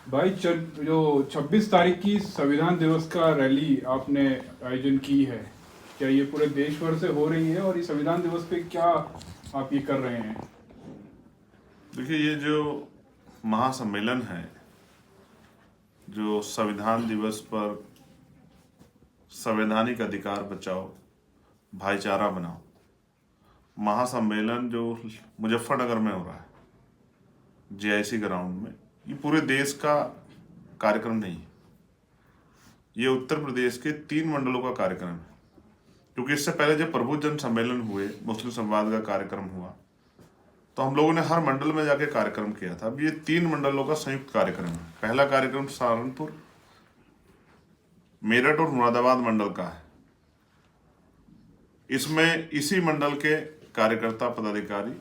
भाई जो 26 तारीख की संविधान दिवस का रैली आपने आयोजन की है, क्या ये पूरे देश भर से हो रही है और ये संविधान दिवस पे क्या आप ये कर रहे हैं? देखिए, ये जो महासम्मेलन है, जो संविधान दिवस पर संवैधानिक अधिकार बचाओ, भाईचारा बनाओ, महासम्मेलन जो मुजफ्फरनगर में हो रहा है, जेआईसी ग्राउंड में, ये पूरे देश का कार्यक्रम नहीं है। ये उत्तर प्रदेश के 3 मंडलों का कार्यक्रम है। क्योंकि इससे पहले जब प्रबुद्ध जन सम्मेलन हुए, मुस्लिम संवाद का कार्यक्रम हुआ, तो हम लोगों ने हर मंडल में जाके कार्यक्रम किया था। अब ये 3 मंडलों का संयुक्त कार्यक्रम है। पहला कार्यक्रम सहारनपुर, मेरठ और मुरादाबाद मंडल का है। इसमें इसी मंडल के कार्यकर्ता, पदाधिकारी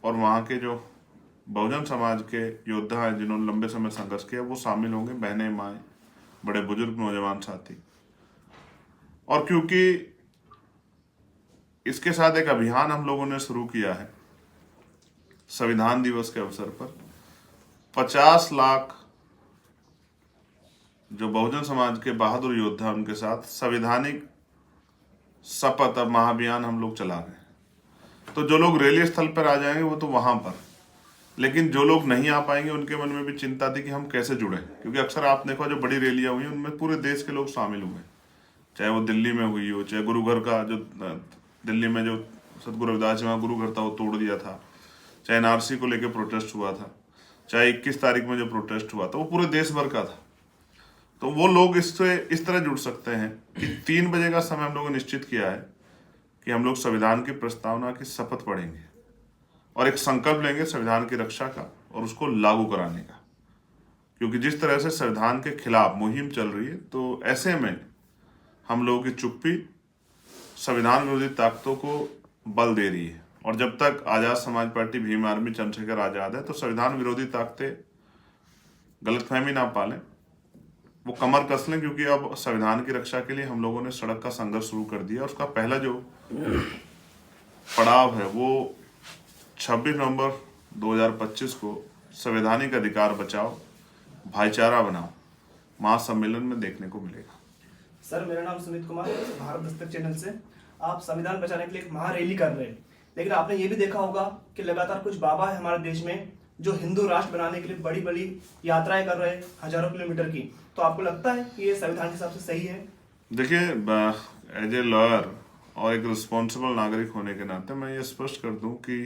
और वहाँ के जो बहुजन समाज के योद्धा हैं जिन्होंने लंबे समय संघर्ष किया, वो शामिल होंगे। बहनें, माएँ, बड़े बुजुर्ग, नौजवान साथी। और क्योंकि इसके साथ एक अभियान हम लोगों ने शुरू किया है, संविधान दिवस के अवसर पर 50 लाख जो बहुजन समाज के बहादुर योद्धा, उनके साथ संवैधानिक शपथ महाअभियान हम लोग चला रहे हैं। तो जो लोग रैली स्थल पर आ जाएंगे वो तो वहां पर, लेकिन जो लोग नहीं आ पाएंगे उनके मन में भी चिंता थी कि हम कैसे जुड़े। क्योंकि अक्सर आप देखो, जो बड़ी रैलियां हुई उनमें पूरे देश के लोग शामिल हुए, चाहे वो दिल्ली में हुई हो, चाहे गुरु घर का जो दिल्ली में जो सतगुरु रविदास जी वहाँ गुरु घर था वो तोड़ दिया था, चाहे एनआरसी को लेकर प्रोटेस्ट हुआ था, चाहे 21 तारीख में जो प्रोटेस्ट हुआ था वो पूरे देश भर का था। तो वो लोग इससे इस तरह जुड़ सकते हैं कि 3 बजे का समय हम लोगों ने निश्चित किया है कि हम लोग संविधान की प्रस्तावना की शपथ पढ़ेंगे और एक संकल्प लेंगे संविधान की रक्षा का और उसको लागू कराने का। क्योंकि जिस तरह से संविधान के खिलाफ मुहिम चल रही है, तो ऐसे में हम लोगों की चुप्पी संविधान विरोधी ताकतों को बल दे रही है। और जब तक आजाद समाज पार्टी, भीम आर्मी, चंद्रशेखर आजाद है, तो संविधान विरोधी ताकतें गलतफहमी ना पालें, वो कमर कस लें। क्योंकि अब संविधान की रक्षा के लिए हम लोगों ने सड़क का संघर्ष शुरू कर दिया। उसका पहला जो पड़ाव है वो 26 नवंबर 2025 को संवैधानिक अधिकार बचाओ, भाईचारा बनाओ महासम्मेलन में देखने को मिलेगा। सर, मेरा नाम सुमित कुमार, भारत दस्तक चैनल से। आप संविधान बचाने के लिए एक महारैली कर रहे हैं, लेकिन आपने ये भी देखा होगा कि लगातार कुछ बाबा है हमारे देश में जो हिंदू राष्ट्र बनाने के लिए बड़ी बड़ी यात्राएं कर रहे हैं, हजारों किलोमीटर की। तो आपको लगता है कि ये संविधान के हिसाब से सही है? देखिए, एज ए लॉयर और एक रिस्पॉन्सिबल नागरिक होने के नाते मैं ये स्पष्ट कर दूं कि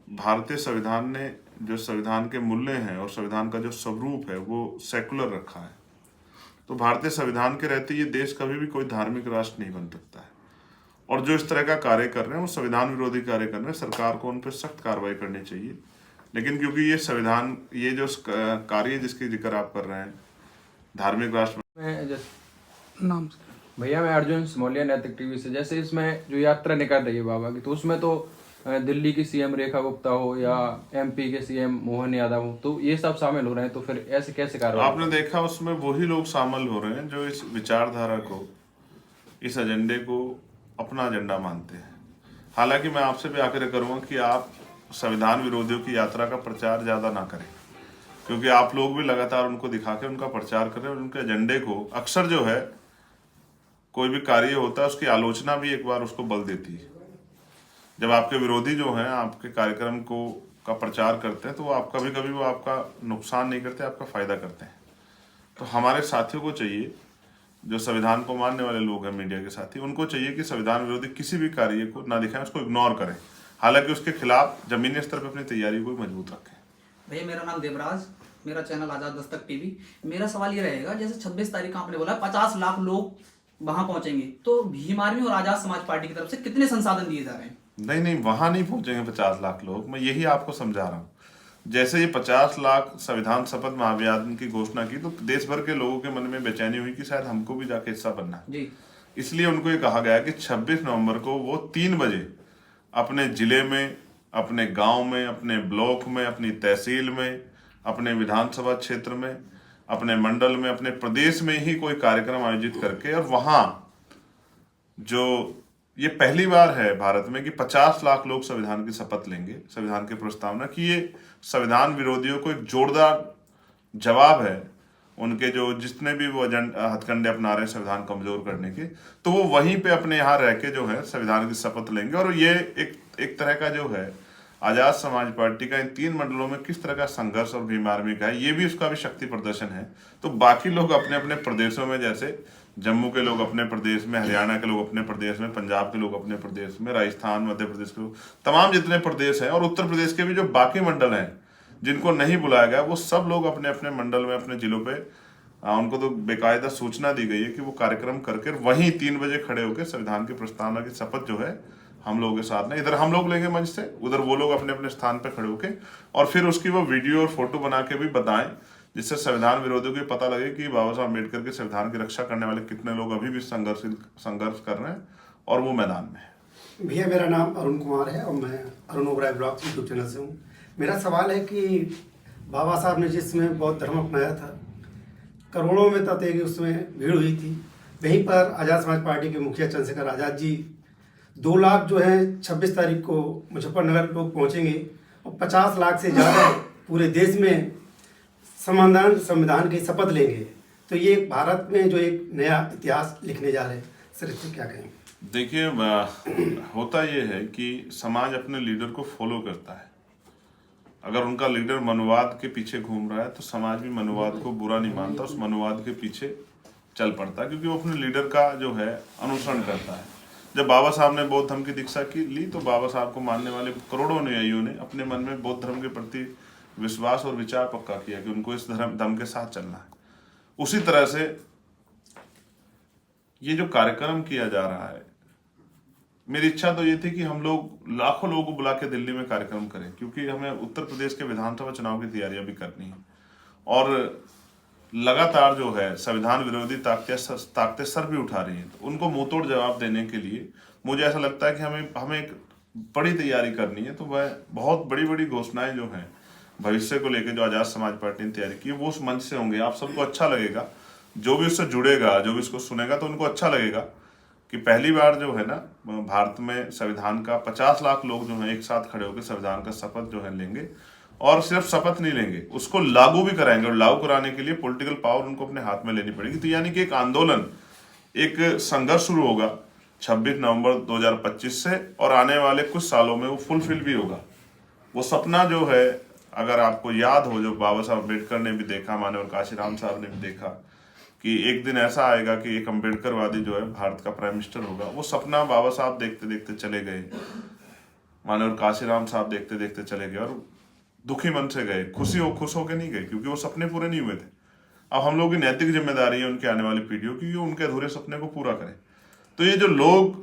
भारतीय संविधान ने जो संविधान के मूल्य हैं और संविधान का जो स्वरूप है वो सेकुलर रखा है। तो भारतीय संविधान के रहते ये देश कभी भी कोई धार्मिक राष्ट्र नहीं बन सकता है। और जो इस तरह का कार्य कर रहे हैं वो संविधान विरोधी कार्य कर रहे हैं। सरकार को उन पर सख्त कार्रवाई करनी चाहिए। लेकिन क्योंकि ये संविधान, ये जो कार्य जिसकी जिक्र आप कर रहे हैं, धार्मिक राष्ट्र नाम भैया, मैं अर्जुन सिमोलिया, नैतिक टीवी से। जैसे इसमें जो यात्रा निकल रही है बाबा की, तो उसमें तो दिल्ली की सीएम रेखा गुप्ता हो या एमपी के सीएम मोहन यादव हो, तो ये सब शामिल हो रहे हैं। तो फिर ऐसे कैसे कार्रवाई? आपने देखा उसमें वही लोग शामिल हो रहे हैं जो इस विचारधारा को, इस एजेंडे को अपना एजेंडा मानते हैं। हालांकि मैं आपसे भी आग्रह करूंगा कि आप संविधान विरोधियों की यात्रा का प्रचार ज़्यादा ना करें। क्योंकि आप लोग भी लगातार उनको दिखा के उनका प्रचार कर रहे हैं और उनके एजेंडे को, अक्सर जो है कोई भी कार्य होता है उसकी आलोचना भी एक बार उसको बल देती है। जब आपके विरोधी जो हैं आपके कार्यक्रम को का प्रचार करते हैं, तो वो आप कभी कभी वो आपका नुकसान नहीं करते, आपका फायदा करते हैं। तो हमारे साथियों को चाहिए, जो संविधान को मानने वाले लोग हैं, मीडिया के साथी, उनको चाहिए कि संविधान विरोधी किसी भी कार्य को ना दिखाएं, उसको इग्नोर करें। हालांकि उसके खिलाफ जमीनी स्तर पर अपनी तैयारी को मजबूत रखें। भैया, मेरा नाम देवराज, मेरा चैनल आजाद दस्तक टीवी। मेरा सवाल ये रहेगा, जैसे 26 तारीख का आपने बोला 50 लाख लोग वहां पहुंचेंगे, तो भीम आर्मी और आजाद समाज पार्टी की तरफ से कितने संसाधन दिए जा रहे हैं? नहीं, वहां नहीं पहुंचेंगे 50 लाख लोग। मैं यही आपको समझा रहा हूँ। जैसे ये 50 लाख संविधान शपथ महाअभियान की घोषणा की, तो देश भर के लोगों के मन में बेचैनी हुई कि शायद हमको भी जाके हिस्सा बनना है जी। इसलिए उनको ये कहा गया कि 26 नवंबर को वो 3 बजे अपने जिले में, अपने गांव में, अपने ब्लॉक में, अपनी तहसील में, अपने विधानसभा क्षेत्र में, अपने मंडल में, अपने प्रदेश में ही कोई कार्यक्रम आयोजित करके, और वहां जो ये पहली बार है भारत में कि 50 लाख लोग संविधान की शपथ लेंगे, संविधान की प्रस्तावना की, ये संविधान विरोधियों को एक जोरदार जवाब है उनके जो जितने भी वो हथकंडे अपना रहे हैं संविधान कमजोर करने के, तो वो वहीं पे अपने यहाँ रह के जो है संविधान की शपथ लेंगे। और ये एक तरह का जो है आजाद समाज पार्टी का इन 3 मंडलों में किस तरह का संघर्ष और भीम आर्मी का है, ये भी उसका भी शक्ति प्रदर्शन है। तो बाकी लोग अपने अपने प्रदेशों में, जैसे जम्मू के लोग अपने प्रदेश में, हरियाणा के लोग अपने प्रदेश में, पंजाब के लोग अपने प्रदेश में, राजस्थान मध्य प्रदेश के लोग, तमाम जितने प्रदेश हैं, और उत्तर प्रदेश के भी जो बाकी मंडल हैं जिनको नहीं बुलाया गया, वो सब लोग अपने अपने मंडल में, अपने जिलों पे, उनको तो बेकायदा सूचना दी गई है कि वो कार्यक्रम करके वहीं 3 बजे खड़े होकर संविधान की प्रस्तावना की शपथ जो है हम लोगों के साथ में, इधर हम लोग लेंगे मंच से, उधर वो लोग अपने अपने स्थान पर खड़े होके, और फिर उसकी वो वीडियो और फोटो बना के भी बताएं, जिससे संविधान विरोधियों को पता लगे कि बाबा साहब अम्बेडकर के संविधान की रक्षा करने वाले कितने लोग अभी भी संघर्ष कर रहे हैं और वो मैदान में है। भैया मेरा नाम अरुण कुमार है और मैं Arun Oberoi blog YouTube channel से हूँ। मेरा सवाल है कि बाबा साहब ने जिसमें बौद्ध धर्म अपनाया था, करोड़ों में तक कि उसमें भीड़ हुई थी, वहीं पर आज़ाद समाज पार्टी के मुखिया चंद्रशेखर आज़ाद जी 2 लाख जो है 26 तारीख को मुजफ्फरनगर लोग पहुँचेंगे और 50 लाख से ज़्यादा पूरे देश में संविधान की शपथ लेंगे। तो ये भारत में जो एक नया इतिहास लिखने जा रहे हैं, सर इससे क्या कहेंगे? देखिए, होता ये है कि समाज अपने लीडर को फॉलो करता है। अगर उनका लीडर मनुवाद के पीछे घूम रहा है तो समाज भी मनुवाद को बुरा नहीं मानता, उस मनुवाद के पीछे चल पड़ता है, क्योंकि वो अपने लीडर का जो है अनुसरण करता है। जब बाबा साहब ने बौद्ध धर्म की दीक्षा ली तो बाबा साहब को मानने वाले करोड़ों अनुयायियों ने अपने मन में बौद्ध धर्म के प्रति विश्वास और विचार पक्का किया कि उनको इस धर्म के साथ चलना है। उसी तरह से ये जो कार्यक्रम किया जा रहा है, मेरी इच्छा तो ये थी कि हम लोग लाखों लोगों को बुला के दिल्ली में कार्यक्रम करें, क्योंकि हमें उत्तर प्रदेश के विधानसभा चुनाव की तैयारियां भी करनी है और लगातार जो है संविधान विरोधी ताकतें सर भी उठा रही हैं। तो उनको मुंहतोड़ जवाब देने के लिए मुझे ऐसा लगता है कि हमें एक बड़ी तैयारी करनी है। तो वह बहुत बड़ी बड़ी घोषणाएं जो हैं भविष्य को लेकर जो आजाद समाज पार्टी ने तैयारी की, वो उस मंच से होंगे। आप सबको अच्छा लगेगा, जो भी उससे जुड़ेगा, जो भी इसको सुनेगा, तो उनको अच्छा लगेगा कि पहली बार जो है ना भारत में संविधान का 50 लाख लोग जो हैं एक साथ खड़े होकर संविधान का शपथ जो है लेंगे, और सिर्फ शपथ नहीं लेंगे, उसको लागू भी कराएंगे। और लागू कराने के लिए पॉलिटिकल पावर उनको अपने हाथ में लेनी पड़ेगी। तो यानी कि एक आंदोलन, एक संघर्ष शुरू होगा 26 नवंबर 2025 से, और आने वाले कुछ सालों में वो फुलफिल भी होगा। वो सपना जो है, अगर आपको याद हो, जो बाबा साहब अम्बेडकर ने भी देखा, माननीय काशीराम साहब ने भी देखा कि एक दिन ऐसा आएगा कि एक अम्बेडकरवादी जो है भारत का प्राइम मिनिस्टर होगा। वो सपना बाबा साहब देखते देखते चले गए, माननीय काशीराम साहब देखते देखते चले गए, और दुखी मन से गए, खुश होके नहीं गए, क्योंकि वो सपने पूरे नहीं हुए थे। अब हम लोग की नैतिक जिम्मेदारी है उनके आने वाली पीढ़ियों की, उनके अधूरे सपने को पूरा करें। तो ये जो लोग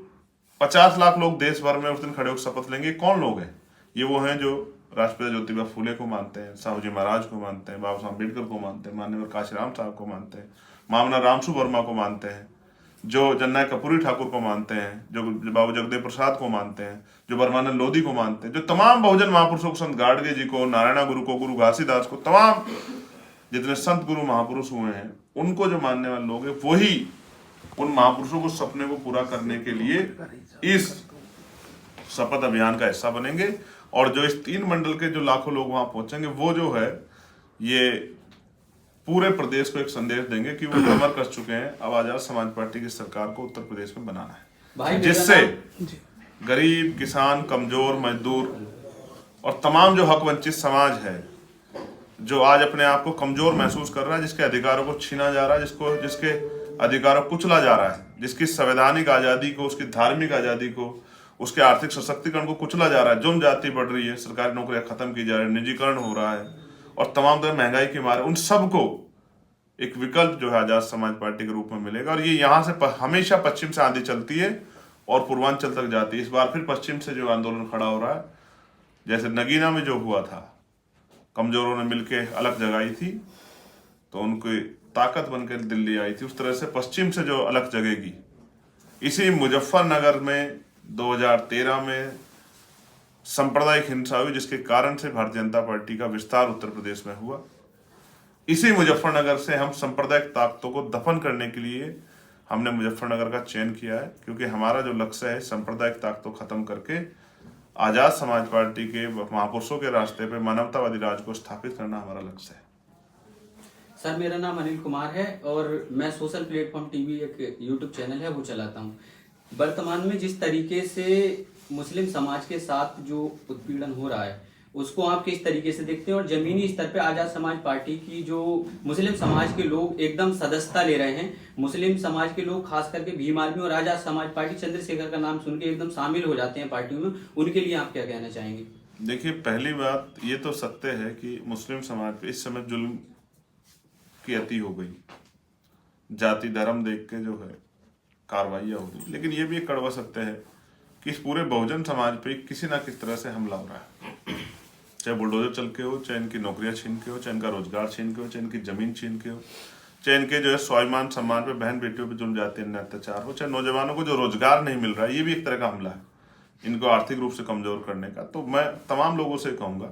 50 लाख लोग देश भर में उस दिन खड़े होकर शपथ लेंगे, कौन लोग हैं? ये वो हैं जो राष्ट्रपिता ज्योतिबा फूले को मानते हैं, साहू जी महाराज को मानते हैं, बाबा साहब अम्बेडकर को मानते हैं, माननीय काशीराम साहब को मानते हैं, मामना रामसु वर्मा को मानते हैं, जो जननायक कर्पूरी ठाकुर को मानते हैं, जो बाबू जगदेव प्रसाद को मानते हैं, जो बर्मानंद लोधी को मानते हैं, जो तमाम बहुजन महापुरुषों को, संत गाडगे जी को, नारायणा गुरु को, गुरु घासीदास को, तमाम जितने संत गुरु महापुरुष हुए हैं, उनको जो मानने वाले लोग हैं, वही उन महापुरुषों को सपने को पूरा करने के लिए इस शपथ अभियान का हिस्सा बनेंगे। और जो इस 3 मंडल के जो लाखों लोग वहां पहुंचेंगे, वो जो है ये पूरे प्रदेश को एक संदेश देंगे कि वो कमर कस चुके हैं। अब आजाद समाज पार्टी की सरकार को उत्तर प्रदेश में बनाना है, जिससे गरीब, किसान, कमजोर, मजदूर और तमाम जो हक वंचित समाज है, जो आज अपने आप को कमजोर महसूस कर रहा है, जिसके अधिकारों को छीना जा रहा है, जिसके अधिकारों को कुचला जा रहा है, जिसकी संवैधानिक आजादी को, उसकी धार्मिक आजादी को, उसके आर्थिक सशक्तिकरण को कुचला जा रहा है, जुर्म जाति बढ़ रही है, सरकारी नौकरियां खत्म की जा रही है, निजीकरण हो रहा है, और तमाम तरह महंगाई के मारे, उन सबको एक विकल्प जो है आजाद समाज पार्टी के रूप में मिलेगा। और ये यहाँ से हमेशा पश्चिम से आंधी चलती है और पूर्वांचल तक जाती है। इस बार फिर पश्चिम से जो आंदोलन खड़ा हो रहा है, जैसे नगीना में जो हुआ था, कमजोरों ने मिलकर अलग जगाई थी तो उनकी ताकत बनकर दिल्ली आई थी, उस तरह से पश्चिम से जो अलग जगेगी। इसी मुजफ्फरनगर में 2013 में सांप्रदायिक हिंसा हुई, जिसके कारण से भारतीय जनता पार्टी का विस्तार उत्तर प्रदेश में हुआ। इसी मुजफ्फरनगर से हम सांप्रदायिक ताकतों को दफन करने के लिए हमने मुजफ्फरनगर का चयन किया है, क्योंकि हमारा जो लक्ष्य है सांप्रदायिक ताकतों खत्म करके आजाद समाज पार्टी के महापुरुषों के रास्ते पे मानवतावादी राज को स्थापित करना हमारा लक्ष्य है। सर मेरा नाम अनिल कुमार है और मैं सोशल प्लेटफॉर्म टीवी एक यूट्यूब चैनल है वो चलाता हूँ। वर्तमान में जिस तरीके से मुस्लिम समाज के साथ जो उत्पीड़न हो रहा है उसको आप किस तरीके से देखते हैं, और जमीनी स्तर पे आजाद समाज पार्टी की जो मुस्लिम समाज के लोग एकदम सदस्यता ले रहे हैं, मुस्लिम समाज के लोग खास करके भीम आर्मी और आजाद समाज पार्टी चंद्रशेखर का नाम सुन के एकदम शामिल हो जाते हैं पार्टियों में, उनके लिए आप क्या कहना चाहेंगे? देखिए, पहली बात ये तो सत्य है कि मुस्लिम समाज पे इस समय जुल्म की अति हो गई, जाति धर्म देख के जो है कार्रवाइयाँ हो रही। लेकिन ये भी एक कड़वा सत्य है कि इस पूरे बहुजन समाज पे किसी ना किस तरह से हमला हो रहा है, चाहे बुलडोजर चल के हो, चाहे इनकी नौकरियां छीन के हो, चाहे इनका रोजगार छीन के हो, चाहे इनकी जमीन छीन के हो, चाहे इनके जो है स्वाभिमान सम्मान पे बहन बेटियों पे जुल्म जाते हैं अत्याचार हो, चाहे नौजवानों को जो रोजगार नहीं मिल रहा है, ये भी एक तरह का हमला है इनको आर्थिक रूप से कमजोर करने का। तो मैं तमाम लोगों से कहूंगा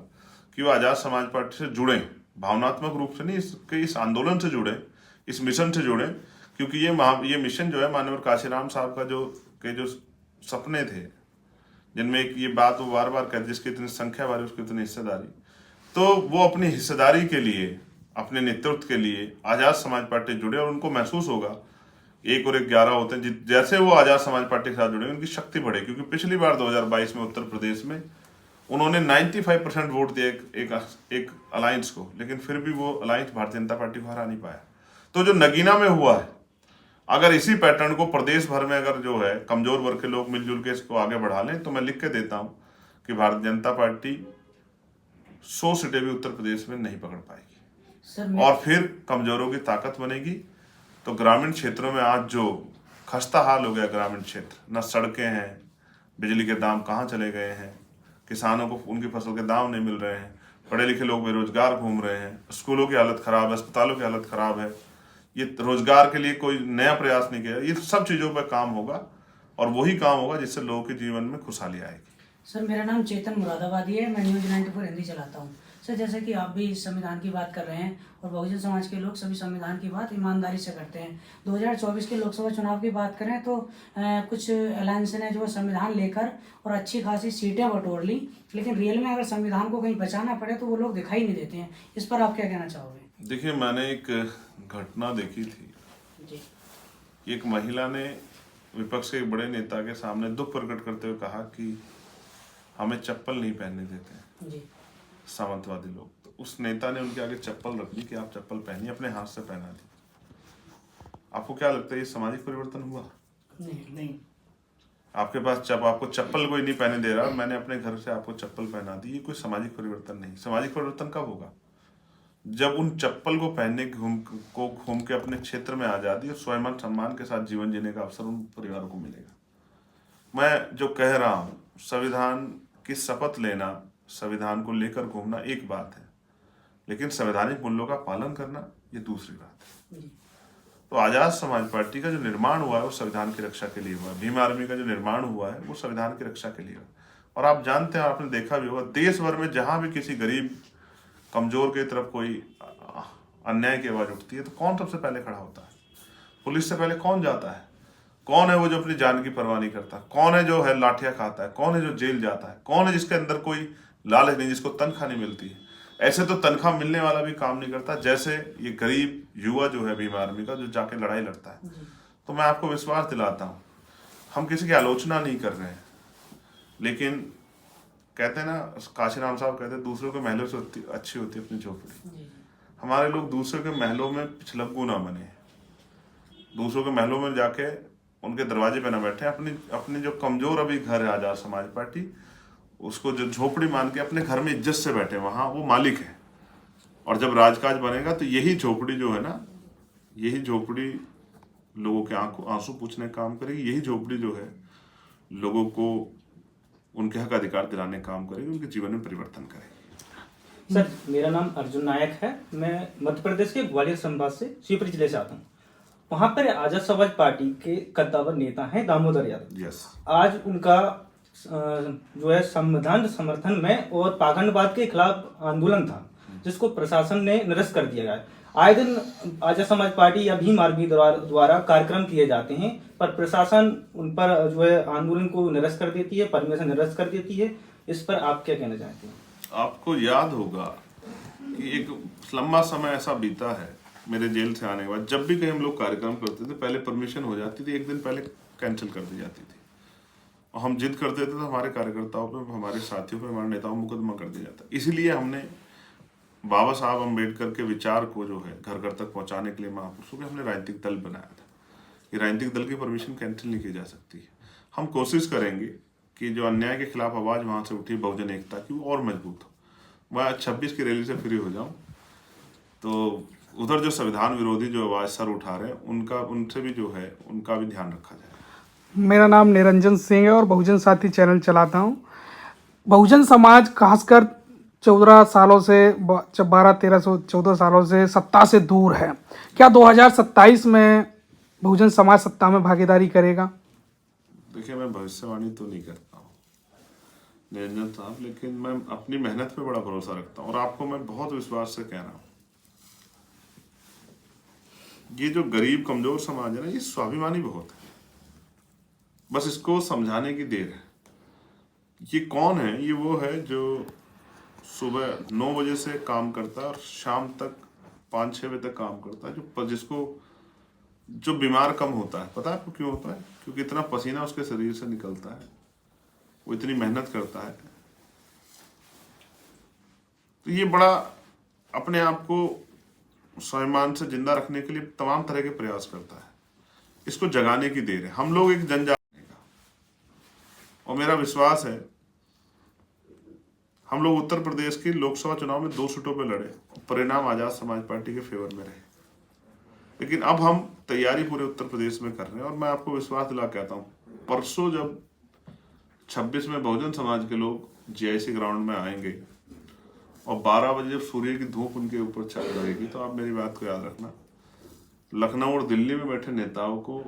कि वो आजाद समाज पार्टी से जुड़े, भावनात्मक रूप से नहीं, इस आंदोलन से जुड़े, इस मिशन से जुड़े, क्योंकि ये मिशन जो है माननीय काशीराम साहब का जो सपने थे, जिनमें एक ये बात वो बार बार कहते, जिसकी इतनी संख्या वाली उसकी इतनी हिस्सेदारी, तो वो अपनी हिस्सेदारी के लिए, अपने नेतृत्व के लिए आजाद समाज पार्टी जुड़े और उनको महसूस होगा 1 और 1 11 होते हैं। जैसे वो आजाद समाज पार्टी के साथ जुड़े उनकी शक्ति बढ़े, क्योंकि पिछली बार 2022 में उत्तर प्रदेश में उन्होंने 95% वोट दिए एक अलायंस को, लेकिन फिर भी वो अलायंस भारतीय जनता पार्टी को हरा नहीं पाया। तो जो नगीना में हुआ है, अगर इसी पैटर्न को प्रदेश भर में अगर जो है कमजोर वर्ग के लोग मिलजुल के इसको आगे बढ़ा लें, तो मैं लिख के देता हूं कि भारतीय जनता पार्टी 100 सीटें भी उत्तर प्रदेश में नहीं पकड़ पाएगी और फिर कमजोरों की ताकत बनेगी। तो ग्रामीण क्षेत्रों में आज जो खस्ता हाल हो गया, ग्रामीण क्षेत्र, न सड़कें हैं, बिजली के दाम कहाँ चले गए हैं, किसानों को उनकी फसल के दाम नहीं मिल रहे हैं, पढ़े लिखे लोग बेरोजगार घूम रहे हैं, स्कूलों की हालत खराब है, अस्पतालों की हालत खराब है, ये रोजगार के लिए कोई नया प्रयास नहीं किया। ये सब चीजों पर काम होगा और वही काम होगा जिससे लोगों के जीवन में खुशहाली आएगी। सर मेरा नाम चेतन मुरादाबादी है, मैं न्यूज़ 94 हिंदी चलाता हूँ। सर जैसे कि आप भी संविधान की बात कर रहे हैं और बहुजन समाज के लोग सभी संविधान की बात ईमानदारी से करते हैं। 2024 के लोकसभा चुनाव की बात करें तो कुछ अलायंस ने जो संविधान लेकर और अच्छी खासी सीटें बटोर ली, लेकिन रियल में अगर संविधान को कहीं बचाना पड़े तो वो लोग दिखाई नहीं देते हैं। इस पर आप क्या कहना चाहोगे? देखिए, मैंने एक घटना देखी थी जी। एक महिला ने विपक्ष के एक बड़े नेता के सामने दुख प्रकट करते हुए कहा कि हमें चप्पल नहीं पहनने देते जी। सामंतवादी लोग। तो उस नेता ने उनके आगे चप्पल रख दी कि आप चप्पल पहनिए, अपने हाथ से पहना दी। आपको क्या लगता है ये सामाजिक परिवर्तन हुआ? नहीं। आपके पास आपको चप्पल कोई नहीं पहने दे रहा, मैंने अपने घर से आपको चप्पल पहना दी, ये कोई सामाजिक परिवर्तन नहीं। सामाजिक परिवर्तन कब होगा? जब उन चप्पल को पहनने घूम के अपने क्षेत्र में आजादी और स्वाभिमान सम्मान के साथ जीवन जीने का अवसर उन परिवारों को मिलेगा। मैं जो कह रहा हूँ, संविधान की शपथ लेना, संविधान को लेकर घूमना एक बात है, लेकिन संवैधानिक मूल्यों का पालन करना ये दूसरी बात है। तो आजाद समाज पार्टी का जो निर्माण हुआ है वो संविधान की रक्षा के लिए हुआ है। भीम आर्मी का जो निर्माण हुआ है वो संविधान की रक्षा के लिए हुआ। और आप जानते हैं, आपने देखा भी होगा, देश भर में जहां भी किसी गरीब कमजोर की तरफ कोई अन्याय की आवाज उठती है तो कौन सबसे पहले खड़ा होता है? पुलिस से पहले कौन जाता है? कौन है वो जो अपनी जान की परवाह नहीं करता? कौन है जो है लाठियां खाता है? कौन है जो जेल जाता है? कौन है जिसके अंदर कोई लालच नहीं, जिसको तनख्वाह नहीं मिलती है? ऐसे तो तनख्वाह मिलने वाला भी काम नहीं करता, जैसे ये गरीब युवा जो है भीम आर्मी का, जो जाके लड़ाई लड़ता है। तो मैं आपको विश्वास दिलाता हूँ, हम किसी की आलोचना नहीं कर रहे हैं, लेकिन कहते हैं ना, काशीराम साहब कहते हैं दूसरों के महलों से अच्छी होती है अपनी झोपड़ी। हमारे लोग दूसरों के महलों में पिछलग्गू ना बने, दूसरों के महलों में जाके उनके दरवाजे पे ना बैठे। अपनी जो कमजोर अभी घर है आजाद समाज पार्टी, उसको जो झोपड़ी मान के अपने घर में इज्जत से बैठे, वहां वो मालिक है। और जब राजकाज बनेगा तो यही झोपड़ी जो है ना, यही झोपड़ी लोगों के आंसू पूछने का काम करेगी। यही झोपड़ी जो है लोगों को उनके हक अधिकार दिलाने का काम करेगी, उनके जीवन में परिवर्तन करेगी। सर मेरा नाम अर्जुन नायक है, मैं मध्य प्रदेश के ग्वालियर संभाग से शिवपुरी जिले से आता हूँ। वहाँ पर आजाद समाज पार्टी के कद्दावर नेता हैं दामोदर यादव। यस। आज उनका जो है संविधान समर्थन में और पाखंडवाद के खिलाफ आंदोलन था, जिसको प्रशासन ने निरस्त कर दिया गया। आए दिन आजाद समाज पार्टी या भीम आर्मी द्वारा कार्यक्रम किए जाते हैं, पर प्रशासन उन पर जो है आंदोलन को निरस्त कर देती है, परमिशन निरस्त कर देती है। इस पर आप क्या कहना चाहते हैं? आपको याद होगा कि एक लंबा समय ऐसा बीता है मेरे जेल से आने के बाद जब भी कहीं हम लोग कार्यक्रम करते थे पहले परमिशन हो जाती थी, एक दिन पहले कैंसिल कर दी जाती थी और हम जिद करते थे तो हमारे कार्यकर्ताओं पे, हमारे साथियों पे, हमारे नेताओं में मुकदमा कर दिया जाता। इसीलिए हमने बाबा साहब अम्बेडकर के विचार को जो है घर घर तक पहुंचाने के लिए महापुरुषों के हमने राजनीतिक दल बनाया था। ये राजनीतिक दल की परमिशन कैंसिल नहीं की जा सकती है। हम कोशिश करेंगे कि जो अन्याय के खिलाफ आवाज़ वहाँ से उठी बहुजन एकता की वो और मजबूत हो। मैं 26 की रैली से फ्री हो जाऊँ तो उधर जो संविधान विरोधी जो आवाज़ सर उठा रहे हैं उनका, उनसे भी जो है उनका भी ध्यान रखा जाए। मेरा नाम निरंजन सिंह है और बहुजन साथी चैनल चलाता हूँ। बहुजन समाज खासकर 14 सालों से 14 सालों से सत्ता से दूर है। क्या 2027 में बहुजन समाज सत्ता में भागीदारी करेगा? देखिए, मैं भविष्यवाणी तो नहीं करता हूँ निरंजन साहब, लेकिन मैं अपनी मेहनत पे बड़ा भरोसा रखता हूँ और आपको मैं बहुत विश्वास से कह रहा हूँ, ये जो गरीब कमजोर समाज है ना, ये स्वाभिमानी बहुत है। बस इसको समझाने की देर है। ये कौन है? ये वो है जो सुबह 9 बजे से काम करता है और शाम तक 5-6 बजे तक काम करता है, जो बीमार कम होता है। पता है आपको क्यों होता है? क्योंकि इतना पसीना उसके शरीर से निकलता है, वो इतनी मेहनत करता है। तो ये बड़ा अपने आप को स्वाभिमान से जिंदा रखने के लिए तमाम तरह के प्रयास करता है। इसको जगाने की देर है। हम लोग एक जनजागरण का, और मेरा विश्वास है हम लोग उत्तर प्रदेश के लोकसभा चुनाव में 2 सीटों पे लड़े, परिणाम आजाद समाज पार्टी के फेवर में रहे। लेकिन अब हम तैयारी पूरे उत्तर प्रदेश में कर रहे हैं और मैं आपको विश्वास दिला कहता हूँ, परसों जब 26 में बहुजन समाज के लोग जीआईसी ग्राउंड में आएंगे और 12 बजे जब सूर्य की धूप उनके ऊपर छा रहेगी, तो आप मेरी बात को याद रखना, लखनऊ और दिल्ली में बैठे नेताओं को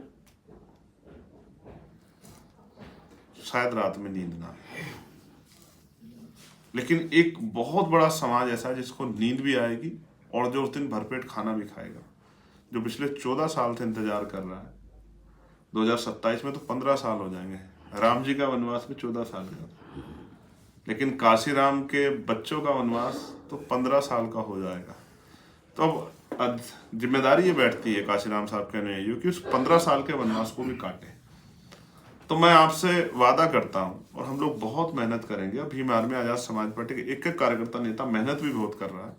शायद रात में नींद ना आए, लेकिन एक बहुत बड़ा समाज ऐसा है जिसको नींद भी आएगी और जो उस दिन भरपेट खाना भी खाएगा, जो पिछले 14 साल से इंतजार कर रहा है। 2027 में तो 15 साल हो जाएंगे। राम जी का वनवास भी 14 साल का, लेकिन काशी राम के बच्चों का वनवास तो 15 साल का हो जाएगा। तो अब जिम्मेदारी ये बैठती है काशी राम साहब के अनुयायियों कि उस 15 साल के वनवास को भी काटे। तो मैं आपसे वादा करता हूँ और हम लोग बहुत मेहनत करेंगे। और भीम आर्मी आजाद समाज पार्टी के एक कार्यकर्ता नेता मेहनत भी बहुत कर रहा है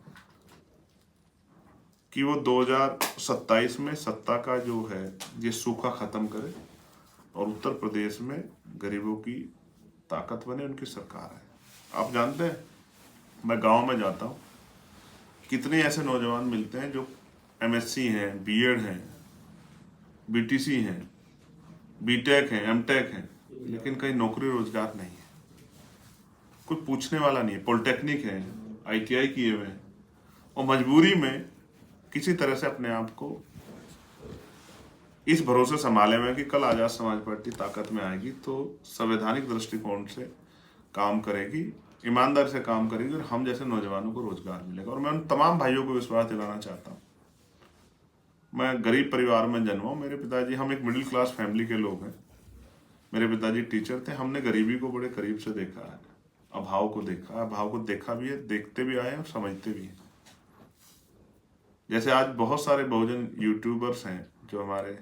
कि वो 2027 में सत्ता का जो है ये सूखा खत्म करे और उत्तर प्रदेश में गरीबों की ताकत बने, उनकी सरकार है। आप जानते हैं, मैं गांव में जाता हूँ, कितने ऐसे नौजवान मिलते हैं जो एमएससी हैं, बीएड हैं, बीटीसी हैं, बीटेक हैं, एमटेक हैं, लेकिन कहीं नौकरी रोजगार नहीं है, कोई पूछने वाला नहीं है। पॉलिटेक्निक है, आईटीआई किए हुए हैं और मजबूरी में किसी तरह से अपने आप को इस भरोसे संभाले हुए कि कल आजाद समाज पार्टी ताकत में आएगी तो संवैधानिक दृष्टिकोण से काम करेगी, ईमानदारी से काम करेगी और हम जैसे नौजवानों को रोजगार मिलेगा। और मैं उन तमाम भाइयों को विश्वास दिलाना चाहता हूँ। मैं गरीब परिवार में जन्मा हूँ। मेरे पिताजी, हम एक मिडिल क्लास फैमिली के लोग हैं। मेरे पिताजी टीचर थे। हमने गरीबी को बड़े करीब से देखा है, अभाव को देखा भी है, देखते भी आए हैं और समझते भी हैं। जैसे आज बहुत सारे बहुजन यूट्यूबर्स हैं जो हमारे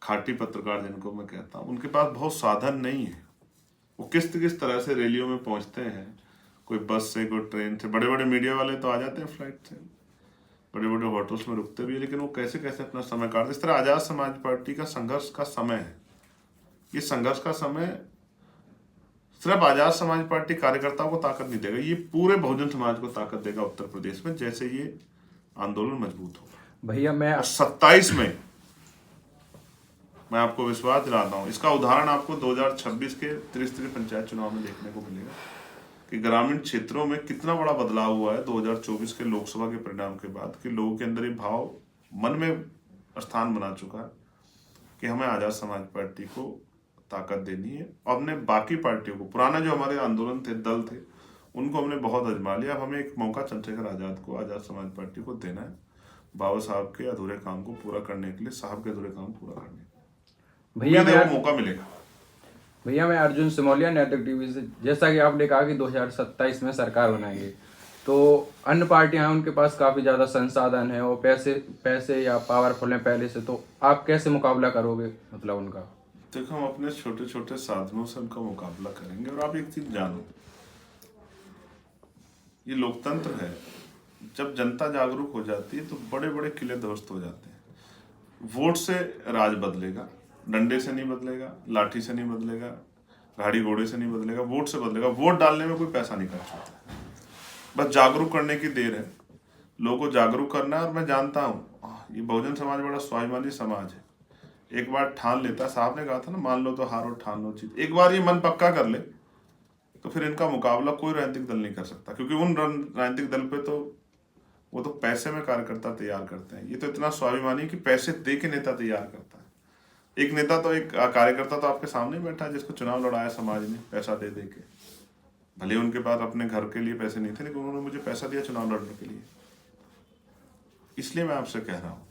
खाटी पत्रकार जिनको मैं कहता हूँ, उनके पास बहुत साधन नहीं है। वो किस तरह से रैलियों में पहुंचते हैं, कोई बस से, कोई ट्रेन से। बड़े बड़े मीडिया वाले तो आ जाते हैं फ्लाइट से, बड़े बड़े होटल्स में रुकते भी है, लेकिन वो कैसे अपना समय काटते। इस तरह आजाद समाज पार्टी का संघर्ष का समय है। ये संघर्ष का समय सिर्फ आजाद समाज पार्टी कार्यकर्ताओं को ताकत नहीं देगा, ये पूरे बहुजन समाज को ताकत देगा उत्तर प्रदेश में, जैसे ये आंदोलन मजबूत होगा। भैया मैं 27 में मैं आपको विश्वास दिलाता हूँ, इसका उदाहरण आपको 2026 के त्रिस्तरीय पंचायत चुनाव में देखने को मिलेगा कि ग्रामीण क्षेत्रों में कितना बड़ा बदलाव हुआ है 2024 के लोकसभा के परिणाम के बाद, कि लोगों के अंदर ये भाव मन में स्थान बना चुका है कि हमें आजाद समाज पार्टी को ताकत देनी है। और हमने बाकी पार्टियों को, पुराना जो हमारे आंदोलन थे, दल थे, उनको हमने बहुत आजमा लिया। अब हमें एक मौका चंद्रशेखर आजाद को, आजाद समाज पार्टी को देना है बाबा साहब के अधूरे काम को पूरा करने के लिए, साहब के अधूरे काम पूरा करने के लिए। भैया मैं मौका मिलेगा। भैया मैं अर्जुन सिमोलिया नैतिक टीवी से, जैसा कि आपने कहा कि 2027 में सरकार बनाएंगे, तो अन्य पार्टियां हैं, उनके पास काफ़ी ज़्यादा संसाधन है और पैसे या पावरफुल हैं पहले से, तो आप कैसे मुकाबला करोगे मतलब उनका? देखो, हम अपने छोटे छोटे साधनों से उनका मुकाबला करेंगे। और आप एक चीज जानो, ये लोकतंत्र है, जब जनता जागरूक हो जाती है तो बड़े बड़े किले ध्वस्त हो जाते हैं। वोट से राज बदलेगा, डंडे से नहीं बदलेगा, लाठी से नहीं बदलेगा, गाड़ी घोड़े से नहीं बदलेगा, वोट से बदलेगा। वोट डालने में कोई पैसा नहीं खर्च होता है, बस जागरूक करने की देर है। लोगों को जागरूक करना है। और मैं जानता हूँ ये बहुजन समाज बड़ा स्वाभिमानी समाज है। एक बार ठान लेता, साहब ने कहा था ना, मान लो तो हारो, ठान लो जीत। एक बार ये मन पक्का कर ले तो फिर इनका मुकाबला कोई राजनीतिक दल नहीं कर सकता, क्योंकि उन राजनीतिक दल पे तो वो तो पैसे में कार्यकर्ता तैयार करते हैं। ये तो इतना स्वाभिमानी है कि पैसे दे के नेता तैयार करता है। एक नेता तो, एक कार्यकर्ता तो आपके सामने बैठा है जिसको चुनाव लड़ाया समाज ने पैसा दे दे के। भले उनके पास अपने घर के लिए पैसे नहीं थे, लेकिन उन्होंने मुझे पैसा दिया चुनाव लड़ने के लिए। इसलिए मैं आपसे कह रहा हूं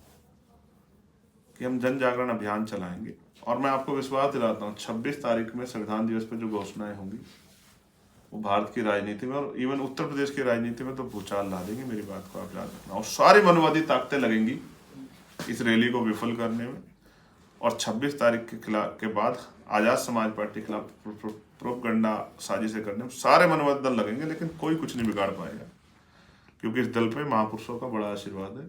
कि हम जन जागरण अभियान चलाएंगे। और मैं आपको विश्वास दिलाता हूं 26 तारीख में संविधान दिवस पर जो घोषणाएं होंगी वो भारत की राजनीति में और इवन उत्तर प्रदेश की राजनीति में तो भूचाल ला देंगे। मेरी बात को आप याद रखना। और सारी मनुवादी ताकतें लगेंगी इस रैली को विफल करने में। और 26 तारीख के बाद आजाद समाज पार्टी के खिलाफ प्रोपगंडा साजिशें करने में सारे मनुवादी दल लगेंगे, लेकिन कोई कुछ नहीं बिगाड़ पाएगा, क्योंकि इस दल पे महापुरुषों का बड़ा आशीर्वाद है।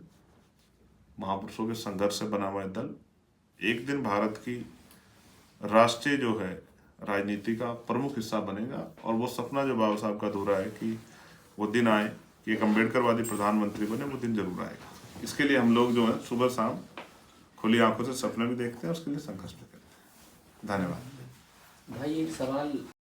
महापुरुषों के संघर्ष से बना हुआ दल एक दिन भारत की राष्ट्रीय जो है राजनीति का प्रमुख हिस्सा बनेगा। और वो सपना जो बाबा साहब का अधूरा है कि वो दिन आए कि एक अम्बेडकरवादी प्रधानमंत्री बने, वो दिन जरूर आएगा। इसके लिए हम लोग जो है सुबह शाम खुली आंखों से सपने भी देखते हैं, उसके लिए संघर्ष भी करते हैं। धन्यवाद भाई। एक सवाल